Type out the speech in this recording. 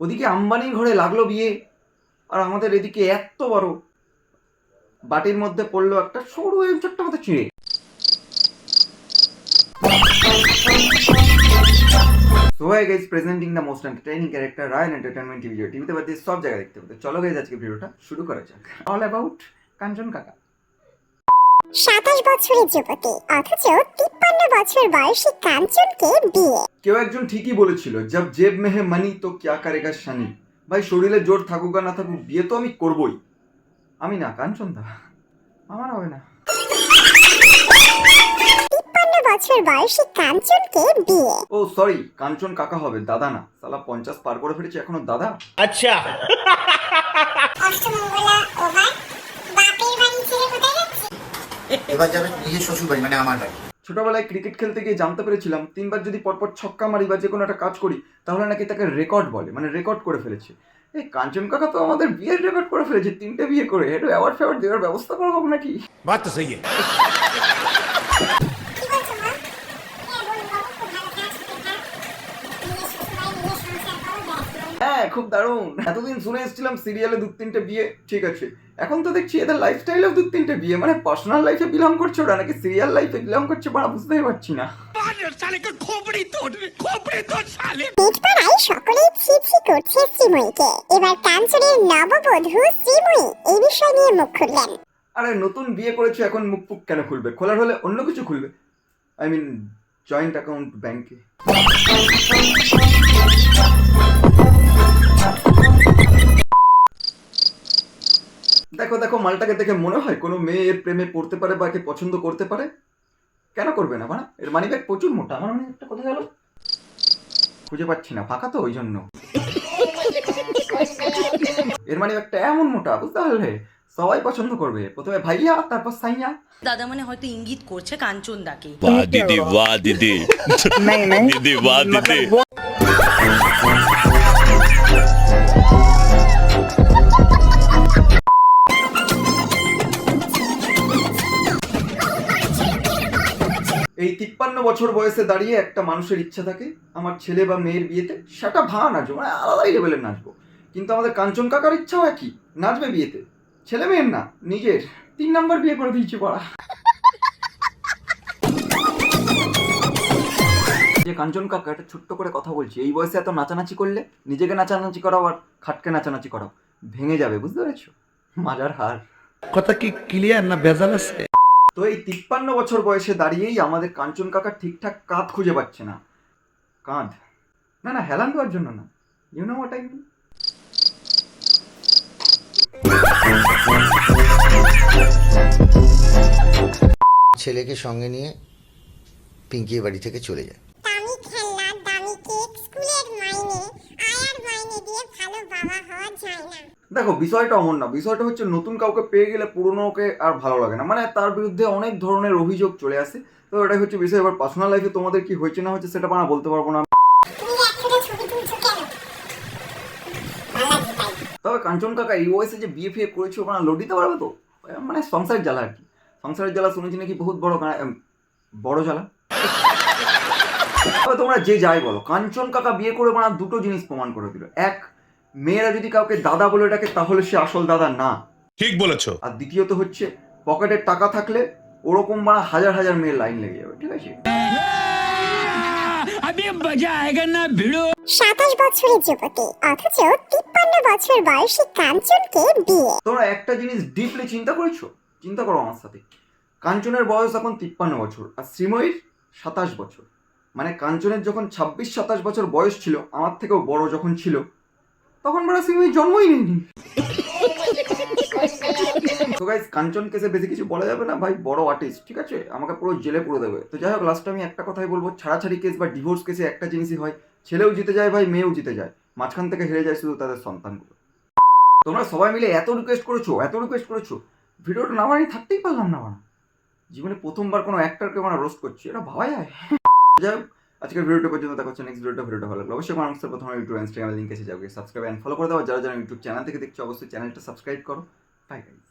ওদিকে আম্বানির ঘরে লাগলো বিয়ে, আর আমাদের এদিকে এত বড় বাটির মধ্যে পড়লো একটা সরু ছোট্ট মতো চিড়ে। So hi guys, presenting the most entertaining character Ryan Entertainment TV টিভিতে বাদ দিয়ে সব জায়গায় দেখতে পাবে। চলো গাইজ আজকে ভিডিওটা শুরু করা যাক। অল অ্যাবাউট কাঞ্চন কাকা। 27 বছরের যুবতী অথচ 53 বছর বয়সী কাঞ্চনকে বিয়ে। কেউ একজন ঠিকই বলেছিল, জব জেব মে হে মানি তো ক্যা করেগা শানি। ভাই শরীরে জোর থাকুক আর না থাকুক বিয়ে তো আমি করবই। আমি না, কাঞ্চন দা আমার হবে না। 53 বছর বয়সী কাঞ্চনকে বিয়ে। ও সরি, কাঞ্চন কাকা হবে, দাদা না। সালা 50 পার করে ফেলেছে এখনো দাদা। আচ্ছা অষ্টমঙ্গলা ওভার বাপের বাড়ি ছেড়ে কোথায় যাচ্ছে? এবার যাবে নিজের শ্বশুর বাড়ি, মানে আমার বাড়ি। ছোটবেলায় ক্রিকেট খেলতে গিয়ে জানতে পেরেছিলাম 3 বার যদি পরপর ছক্কা মারি বা যে কোনো একটা কাজ করি তাহলে নাকি তাকে রেকর্ড বলে, মানে রেকর্ড করে ফেলেছে। এই কাঞ্চন কাকা তো আমাদের বিয়ের রেকর্ড করে ফেলেছে, 3টে বিয়ে করে। একটু অ্যাওয়ার্ড ফেওয়ার্ড দেওয়ার ব্যবস্থা করা হোক নাকি। বাত তো সহি কি বলছো মা? বল বাবু খুব ভালো কাজ করতে নিজের শ্বশুর বাড়ি নিজের সংসার করো ব্যাস। হ্যাঁ খুব দারুণ। এতদিন শুনে এসেছিলাম সিরিয়ালে 2-3টে বিয়ে, ঠিক আছে। এখন তো দেখছি এদের লাইফস্টাইলেও 2-3টে বিয়ে, মানে পার্সোনাল লাইফে বিলং করছে ওরা নাকি সিরিয়াল লাইফে বিলং করছে, বাড়া বুঝতেই পারছি না। পেটপাড়ায় সকলেই ছি ছি করছে শ্রীময়ীকে। এবার কাঞ্চনের নববধূ শ্রীময়ী এই বিষয় নিয়ে মুখ খুললেন। আরে নতুন বিয়ে করেছে, এখন মুখ ফুক কেন খুলবে? খোলার হলে অন্য কিছু খুলবে, আই মিন জয়েন্ট অ্যাকাউন্ট ব্যাংকে। দেখো দেখো মালটাকে দেখে মনে হয় কোনো মেয়ে এর প্রেমে পড়তে পারে বা একে পছন্দ করতে পারে। কেন করবে না বাড়া? এর মানি ব্যাগ প্রচুর মোটা। আমার মনে একটা কোথায় গেল খুঁজে পাচ্ছি না, ফাঁকা তো ওই জন্য। এর মানি ব্যাগটা এমন মোটা, বুঝতে পারলে সবাই পছন্দ করবে। প্রথমে ভাইয়া, তারপর সাইয়া। দাদা মানে হয়তো ইঙ্গিত করছে কাঞ্চন দাকে। वाह दीदी वाह दीदी दीदी वाह दीदी। এই 53 বছর বয়সে দাঁড়িয়ে একটা মানুষের ইচ্ছা থাকে আমার ছেলে বা মেয়ের বিয়েতে সেটা ভাঙা নাচবো, মানে আলাদাই লেভেলের নাচবো। কিন্তু আমাদের কাঞ্চন কাকার ইচ্ছাও একই, নাচবে বিয়েতে। ছেলে মেয়ের না, নিজের। 3 নাম্বার বিয়ে করে দিয়েছে পড়া। যে কাঞ্চন কাকা একটা ছোট্ট করে কথা বলছি, এই বয়সে এত নাচানাচি করলে নিজেকে নাচানাচি করাও আর খাটকে নাচানাচি করাও ভেঙে যাবে, বুঝতে পেরেছো? মাজার হার। কথা কি ক্লিয়ার না ভেজাল আছে? তো এই 53 বছর বয়সে দাঁড়িয়েই আমাদের কাঞ্চন কাকা ঠিকঠাক কাঁধ খুঁজে পাচ্ছে না। কাঁধ না না, হেলান দেওয়ার জন্য না, you know what I mean. ছেলেকে সঙ্গে নিয়ে পিঙ্কির বাড়ি থেকে চলে যায়। দামি খেলনা, দামি কেক, স্কুলের মাইনে, আয়ার মাইনে দিয়ে ভালো বাবা হওয়া যায় না। দেখো বিষয়টা অমন না, বিষয়টা হচ্ছে নতুন কাউকে পেয়ে গেলে পুরনোকে আর ভালো লাগে না, মানে তার বিরুদ্ধে অনেক ধরনের অভিযোগ চলে আসে। তো এটাই হচ্ছে বিষয়। এবার পার্সোনাল লাইফে তোমাদের কি হয়েছে না হচ্ছে সেটা আমরা বলতে পারবো না। তুমি একটা ছবি তুলছো কেন? ভালো লাগে তাই। তবে কাঞ্চন কাকা এই বয়সে যে বিয়ে ফিয়ে করেছে ওখানে লোড দিতে পারবে তো, মানে সংসারের জ্বালা আর কি। সংসারের জ্বালা শুনেছি নাকি বহুত বড় বড় জ্বালা। তবে তোমরা যে যাই বলো, কাঞ্চন কাকা বিয়ে করে মানে দুটো জিনিস প্রমাণ করে দিল। এক, মেয়েরা যদি কাউকে দাদা বলে ডাকে তাহলে সে আসল দাদা না। ঠিক বলেছো। আর দ্বিতীয়ত হচ্ছে পকেটে টাকা থাকলে ওরকম মানে হাজার হাজার মেয়ের লাইন লেগে যাবে, ঠিক আছে? 27 বছরের যুবতী অথচ 53 বছর বয়সী কাঞ্চনকে বিয়ে। তোমরা একটা জিনিস ডিপলি চিন্তা করেছো? চিন্তা করো আমার সাথে। কাঞ্চনের বয়স এখন 53 বছর আর শ্রীময়ীর 27 বছর। মানে কাঞ্চনের যখন 26-27 বছর বয়স ছিল, আমার থেকেও বড় যখন ছিল, তখন বড় শ্রীময়ী জন্মই নেয়নি। তো গাইস, কাঞ্চন কেসে বেশি কিছু বলা যাবে না, ভাই বড় আর্টিস্ট, ঠিক আছে? আমাকে পুরো জেলে পুরো দেবে। তো যাই হোক, লাস্টে আমি একটা কথাই বলবো, ছাড়াছাড়ি কেস বা ডিভোর্স কেসে একটা জিনিসই হয়, ছেলেও জিতে যায় ভাই, মেয়েও জিতে যায়, মাঝখান থেকে হেরে যায় শুধু তাদের সন্তানগুলো। তোমরা সবাই মিলে এত রিকোয়েস্ট করেছো, ভিডিওটা না বানিয়ে থাকতেই পারলাম না। বানা জীবনে প্রথমবার কোনো অ্যাক্টরকে মানে রোস্ট করছি, এটা ভাবা যায়? যাই হোক, আজকের ভিডিওটা পর্যন্ত দেখা হচ্ছে নেক্সট ভিডিওটা ভালো লাগলো অবশ্যই মানুষের প্রথমে ইউটিউব ইনস্টাগ্রাম লিঙ্ক এসে যাবে, সাবস্ক্রাইব অ্যান্ড ফলো করে দাও। যারা যারা ইউটিউব চ্যানেল থেকে দেখছো অবশ্যই চ্যানেলটা সাবস্ক্রাইব করো। Bye guys.